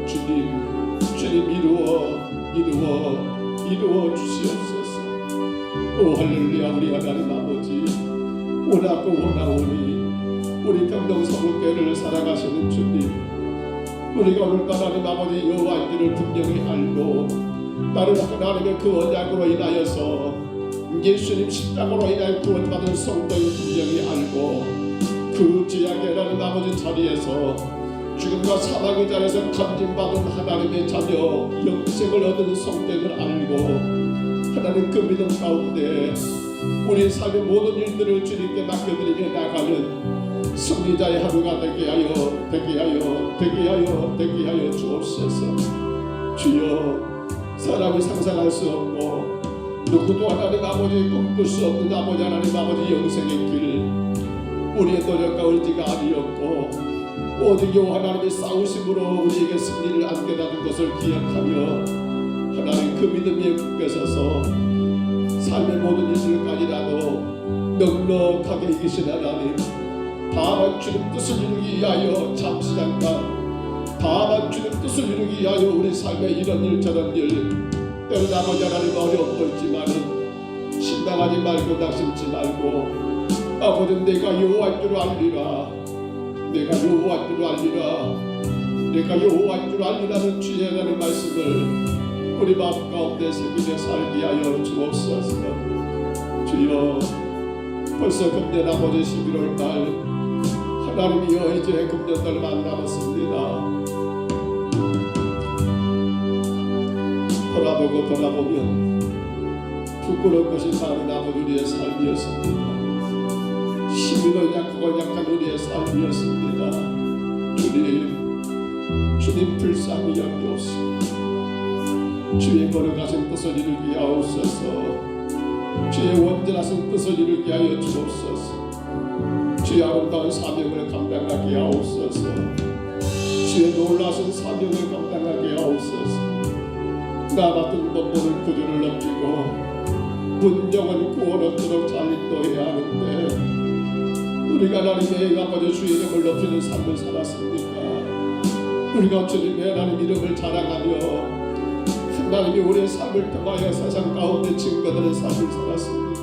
주님 이루어 주시옵소서. 오 할렐루야. 우리 하나님 아버지 원하오니 우리 평동성국교회를 살아가시는 주님, 우리가 오늘 하나님 아버지 여호와인지를 분명히 알고 나를 하나님의 그 언약으로 인하여서 예수님 십자가로 인하여 구원받은 성도인 분명히 알고 그 죄악의 하나님 아버지 자리에서 죽음과 사망의 자리에서 건진받은 하나님의 자녀 영생을 얻은 성도임을 알고 하나님 그 믿음 가운데 우리 삶의 모든 일들을 주님께 맡겨드리며 나가는 승리자의 하루가 되게 하여 주옵소서. 주여 사람이 상상할 수 없고 누구도 하나님 아버지 꿈꿀 수 없는 아버지 하나님 아버지 영생의 길, 우리의 노력과 의지가 아니었고 오직 요 하나님의 싸우심으로 우리에게 승리를 안겨다는 것을 기억하며 하나님 그 믿음에 굳게 서서 삶의 모든 일들까지라도 넉넉하게 이기신 하나님, 다만 주님 뜻을 이루기 위하여 잠시 잠깐 다만 주님 뜻을 이루기 위하여 우리 삶에 이런 일 저런 일 때로는 아버지 하나님 어려움도 있지만은 실망하지 말고 낙심치 말고 아버지 내가 여호와인 줄 알리라, 내가 여호와인 줄 알리라, 내가 여호와인 줄 알리라는 주의 하나님의 말씀을 우리 마음 가운데 새기며 살게 하여 주옵소서. 주여, 벌써 금년 아버지 11월달 하나님이여 이제 금년달만 남았습니다. 돌아보면 부끄러운 것이 많은 아버지 우리의 삶이었습니다. 힘이 약하고 약한 우리의 삶이었습니다. 주님 불쌍히 여기옵소서. 주의 걸어가신 뜻을 이루게 하옵소서. 주의 원전하신 뜻을 이루게 하여 주옵소서. 주의 아름다운 사명을 감당하게 하옵소서. 주의 놀라신 사명을 감당하게 하옵소서. 나 같은 것보는 구주를 넘기고 문정은 구원 얻도록 잘 인도해야 하는데 우리가 하나님의 아버지 주의 이름을 높이는 삶을 살았습니까? 우리가 주님의 하나님 이름을 자랑하며 하나님이 우리의 삶을 통하여 세상 가운데 증거되는 삶을 살았습니까?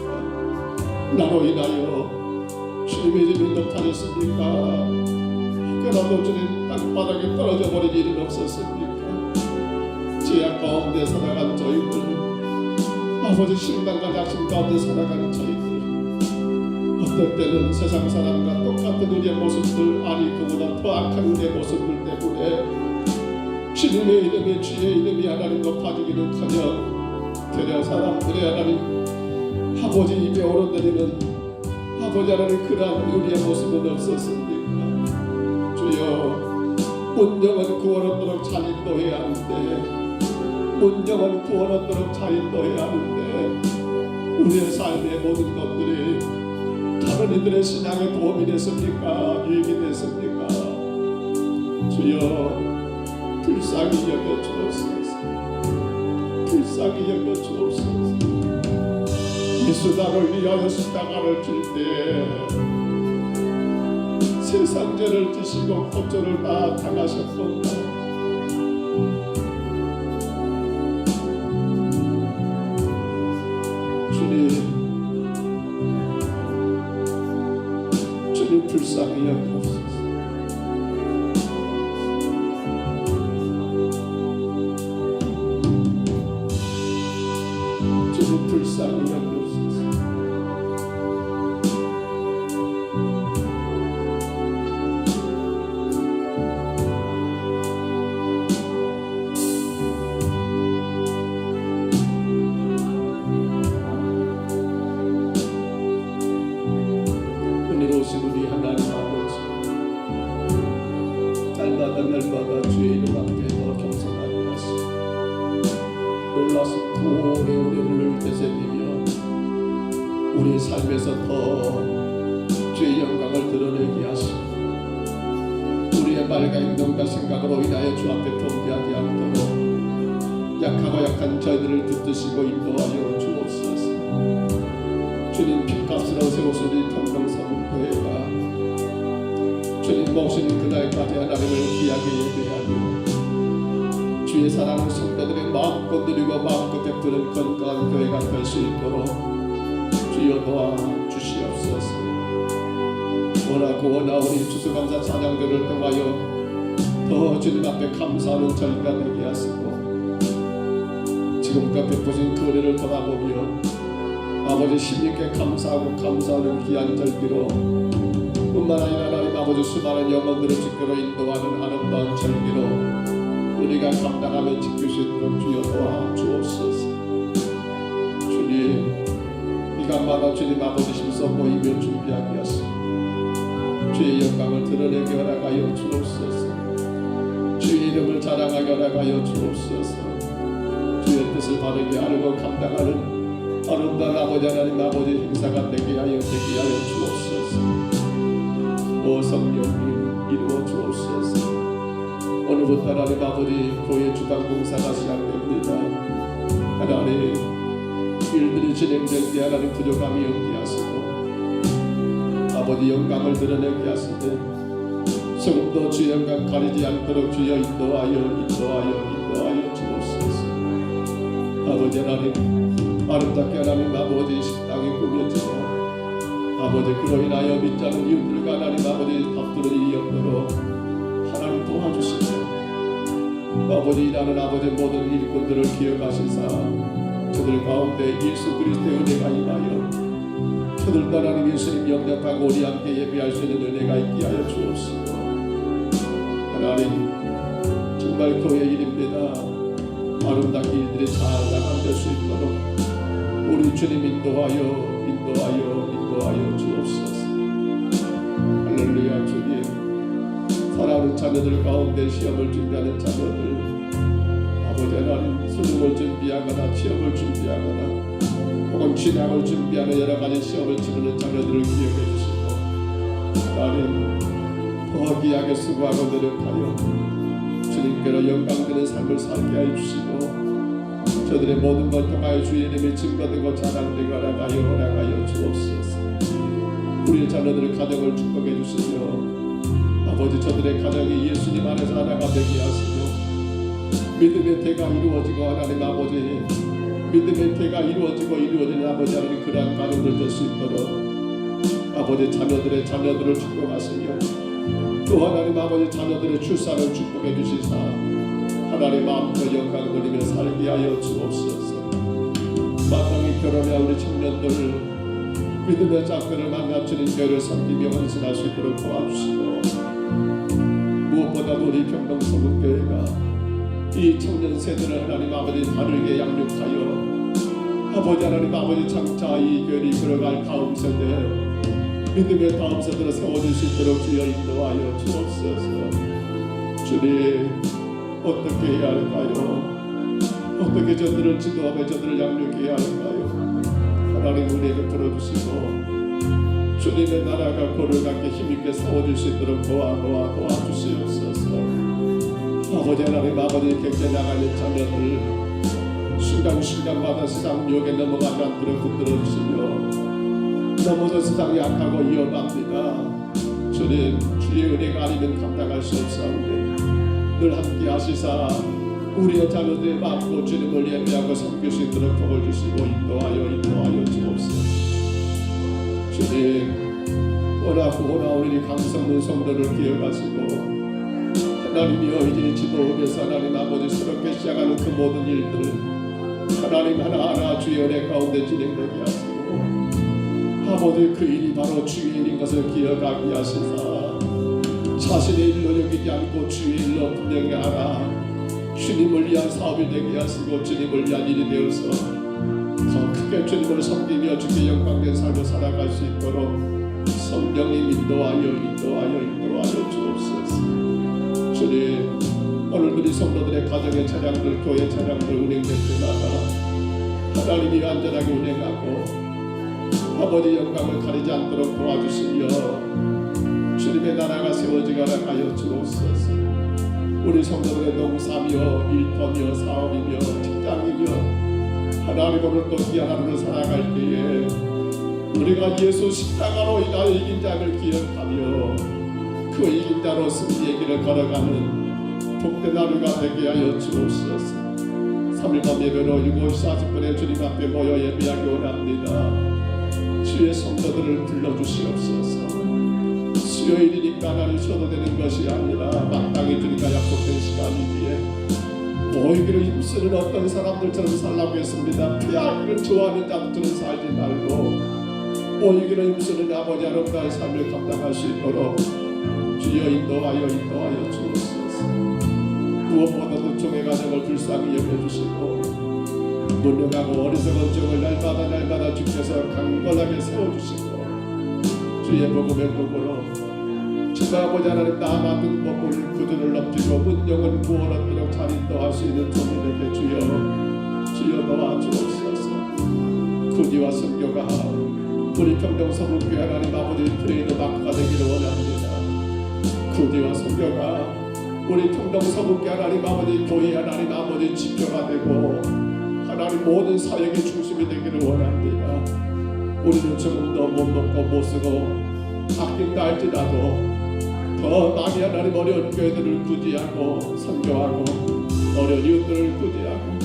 나로 인하여 주님의 이름이 높아졌습니까? 그러나 주님 땅바닥에 떨어져 버린 일은 없었습니까? 죄악 가운데 살아간 저희들, 아버지 실망과 낙심 가운데 살아간 저희들, 어떨 때는 세상 사람과 똑같은 우리의 모습들, 아니 그보다 더 악한 우리의 모습들 때문에 주님의 이름이 주의 이름이 하나님 높아지기는커녕 되려 사람들의 하나님 아버지 입에 오르내리는 아버지 하나님 그러한 우리의 모습은 없었습니까? 주여, 문정은 구원 얻도록 잘 인도해야 하는데 문정은 구원 얻도록 잘 인도해야 하는데 우리의 삶의 모든 것들이 다른 이들의 신앙에 도움이 됐습니까? 유익이 됐습니까? 주여, 불쌍히 여겨 주옵소서. 불쌍히 여겨 주옵소서. 예수 나를 위하여 십자가를 질 때 세상 죄를 지시고 고초를 다 당하셨던가. 주님 불쌍히 여기옵소서. 주님 불쌍히 여기옵소서. 은혜로우신 우리 하나님 아버지, 날마다 주의 이름 앞에 더 겸손하게 하시고 놀라신 구원의 은혜를 되새기며 우리의 삶에서 더 주의 영광을 드러내게 하시고 우리의 말과 행동과 생각으로 인하여 주 앞에 범죄하지 않도록 약하고 약한 저희들을 붙드시고 인도하여 주옵소서. 주님 핏값으로 세우신 이 평강성교회가 주님 모시는 그날까지 하나님을 귀하게 예배하며 주의 사랑하는 성도들의 마음껏 누리고 마음껏 베푸는 건강한 교회가 될 수 있도록 주여 도와주시옵소서. 원하오니 추수감사 찬양들을 통하여 더 주님 앞에 감사하는 저희가 되게 하시고 지금껏 베푸신 그 은혜를 돌아보며 아버지 힘있게 감사하고 감사하는 귀한 절기로 뿐만 아니라 하나님 아버지 수많은 영혼들을 지켜로 인도하는 아름다운 절기로 우리가 감당하며 지킬 수 있도록 주여 도와주옵소서. 주님, 이간마다 주님 아버지 심서 모이며 준비하게 하시고 주의 영광을 드러내게 허락하여 주옵소서. 주의 이름을 자랑하게 허락하여 주옵소서. 주의 그것을 바르게 알고 감당하는 아름다운 아버지 하나님 아버지 행사가 되게 하여 주옵소서. 오 성령님 이루어 주옵소서. 오늘부터 하나님 아버지 교회 주간 공사가 시작됩니다. 하나님 일들이 진행될 때 하나님 부족함이 없게 하시고 아버지 영광을 드러내게 하시되 조금도 주의 영광 가리지 않도록 주여 인도하여 주옵소서. 아버지 하나님 아름답게 하나님 아버지 식당이 꾸며지고 아버지 그로 인하여 믿지 않는 이웃들과 하나님 아버지 다투는 일이 없도록 하나님 도와주시고 아버지 일하는 아버지 모든 일꾼들을 기억하시사 저들 가운데 예수 그리스도의 은혜가 임하여 저들도 하나님 예수님 영접하고 우리 함께 예배할 수 있는 은혜가 있게 하여 주옵시고 하나님 정말 교회 일입니다. 아름답게 일들이 잘 나가될 수 있도록 우리 주님 인도하여 주옵소서. 할렐루야. 주님 사랑하는 자녀들 가운데 시험을 준비하는 자녀들 아버지 하나님 수능을 준비하거나 취업을 준비하거나 혹은 진학을 준비하는 여러가지 시험을 치르는 자녀들을 기억해 주시고 하나님 더 귀하게 수고하고 노력하여 주님께로 영광되는 삶을 살게 하여 주시고 저들의 모든 것 통하여 주의 이름이 증거되고 자랑되고 허락하여 주옵소서. 우리 자녀들의 가정을 축복해 주시며 아버지 저들의 가정이 예수님 안에서 하나가 되게 하시고 믿음의 태가 이루어지고 하나님 아버지 믿음의 태가 이루어지는 아버지 하나님 그러한 가정들 될 수 있도록 아버지 자녀들을 축복하시며 또 하나님 아버지 자녀들의 출산을 축복해 주시사 하나님 마음껏 영광 돌리며 살게 하여 주옵소서. 마땅히 결혼할 우리 청년들 믿음의 짝들을 만나 주님 교회를 섬기며 헌신할 수 있도록 도와주시고 무엇보다도 우리 평동서구교회가 이 청년 세대를 하나님 아버지 바르게 양육하여 아버지 하나님 아버지 장차 이 교회를 이끌어갈 다음 세대 믿음의 다음 세대를 세워줄 수 있도록 주여 인도하여 주옵소서. 주님 어떻게 해야 할까요? 어떻게 저들을 지도하며 저들을 양육해야 할까요? 하나님 은혜 베풀어주시고 주님의 나라가 거룩하게 힘있게 세워질 수 있도록 도와주시옵소서. 아버지 하나님 아버지 객게 나가는 자녀들 순간순간마다 세상 유혹에 넘어가지 않도록 붙들어주시며 넘어져 세상이 약하고 위험합니다. 주님 주의 은혜가 아니면 감당할 수 없사오니 늘 함께 하시사 우리의 자녀들의 마음으로 주님을 예배하고 섬길 수 있도록 복을 주시고 인도하여 주옵소서. 주님 원하고 우리 강성문 성도를 기억하시고 하나님이여 이제 지도하면서 하나님 아버지 새롭게 시작하는 그 모든 일들 하나님 하나하나 주의 은혜 가운데 진행되게 하시고 아버지 그 일이 바로 주의 일인 것을 기억하게 하시사 자신의 일로 여기지 않고 주의 일로 분명히 알아 주님을 위한 사업이 되게 하시고 주님을 위한 일이 되어서 더 크게 주님을 섬기며 주께 영광된 삶을 살아갈 수 있도록 성령님 인도하여 주옵소서. 주님 오늘 우리 성도들의 가정의 차량들 교회 차량들 운행될 때마다 하나님이 안전하게 운행하고 아버지 영광을 가리지 않도록 도와주시며 주님의 나라가 세워지거나 하여 주옵소서. 우리 성도들의 농사며 일터며 사업이며 직장이며 하나님 오늘 또 귀한 하루를 살아갈 때에 우리가 예수 십자가로 인하여 이긴 자를 기억하며 그 이긴 자로 승리의 길을 걸어가는 복된 하루가 되게 하여 주옵소서. 3일밤 예배로 7시 40분에 주님 앞에 모여 예배하기 원합니다. 주의 성도들을 불러주시옵소서. 수요일이니까 하나님 쉬어도 되는 것이 아니라 마땅히 주님과 약속된 시간이기에 모이기를 힘쓰는 어떤 사람들처럼 살라고 했습니다. 피하기를 좋아하는 자들처럼 살지 말고 모이기를 힘쓰는 아버지 아름다운 삶을 감당할 수 있도록 주여 인도하여 주옵소서. 무엇보다도 종의 가정을 불쌍히 여겨주시고 무능하고 어리석은 종을 날마다 주께서 강건하게 세워주시고 주의 복음의 복으로 주가 아버지 하나님 나 만든 법을 구두를 넘기고 문정은 구원 얻도록 잘 인도할 수 있는 종들에게 주여 구디와 선교가 우리 평동 서북교회 하나님 아버지 트레이드 마크가 되기를 원합니다. 구디와 선교가 우리 평동 서북교회 하나님 아버지 교회 하나님 아버지 지표가 되고 하나님 모든 사역의 중심이 되기를 원합니다. 우리는 조금 더 못 먹고 못 쓰고 아낀다 할지라도 더 많이 하나님 어려운 교회들을 구제하고 선교하고 어려운 이웃들을 구제하고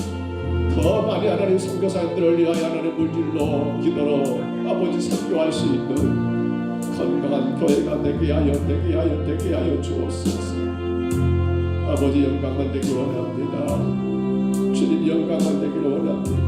더 많이 하나님 선교사님들을 위하여 하나님 물질로 기도로 아버지 선교할 수 있는 건강한 교회가 되게 하여 주옵소서. 아버지 영광만 되기 원합니다. 주님 영광만 되기를 원합니다.